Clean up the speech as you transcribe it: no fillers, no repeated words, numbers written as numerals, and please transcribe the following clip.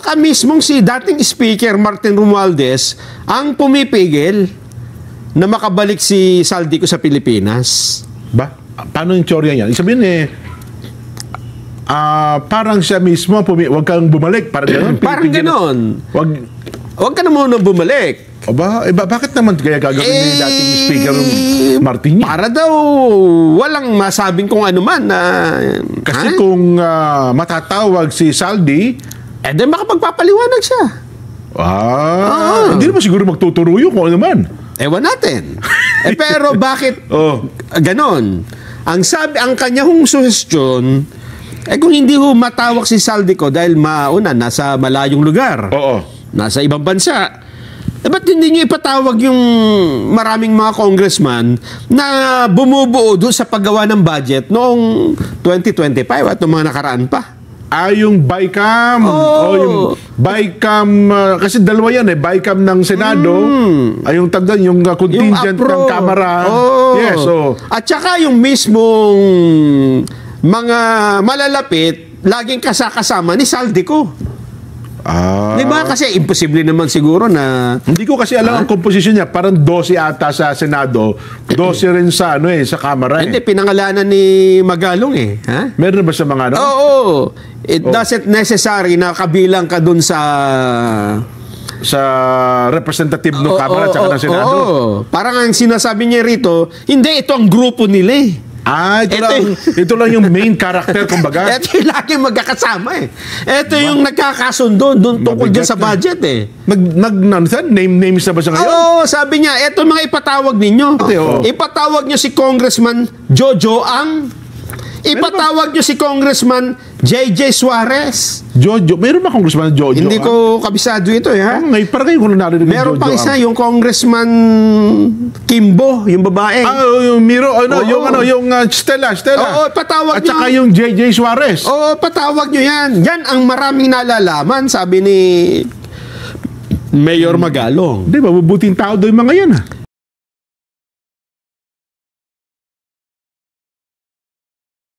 baka mismong si dating Speaker Martin Romualdez ang pumipigil na makabalik si Saldico sa Pilipinas. Ba? Paano yung teorya niyan? Sabihin parang siya mismo, wag kang bumalik. Parang gano'n? Parang gano'n. Wag ka na muna bumalik. Bakit naman kaya gagawin ni dating Speaker Martin? Para daw walang masabing kung ano man. Kasi kung matatawag si Saldi, di makapagpapaliwanag siya. Hindi naman siguro magtuturuyo kung ano man. Ewan natin. Pero bakit ganon? Ang kanyang suhestyon, kung hindi matawag si Saldico dahil nasa malayong lugar. Nasa ibang bansa. Ba't hindi nyo ipatawag yung maraming mga congressman na bumubuo doon sa paggawa ng budget noong 2025 at noong mga nakaraan pa? Yung BICAM. Yung BICAM, kasi dalawa yan BICAM ng Senado, yung tagdan, yung contingent ng Kamara. Yes, At saka yung mismong mga malalapit, laging kasama ni Saldico. Diba? Kasi imposible naman siguro na... Hindi ko kasi alam ang komposisyon niya. Parang 12 ata sa Senado, 12 rin sa sa Kamara. Hindi, pinangalanan ni Magalong Meron na ba sa mga It doesn't necessary na kabilang ka dun sa representative ng Kamara at saka ng Senado. Parang ang sinasabi niya rito, hindi, ito ang grupo nila ito lang yung main character, kumbaga. Ito yung lagi magkakasama Ito yung nagkakasundo doon tungkol dyan sa budget Names na ba siya ngayon? Sabi niya, ito mga ipatawag ninyo. Ipatawag niyo si Congressman Jojo Ang. Ipatawag niyo si Congressman JJ Suarez. Jojo? Meron ba Congressman Jojo? Hindi ko kabisado ito Ngayon, parang ngayon ko na narinig meron pang isa, yung Congressman Kimbo, yung babae. Yung Miro, yung Stella. Patawag niyo. At saka yung JJ Suarez. Patawag niyo yan. Yan ang maraming nalalaman, sabi ni Mayor Magalong. Hindi, mabubuting tao doon mga yan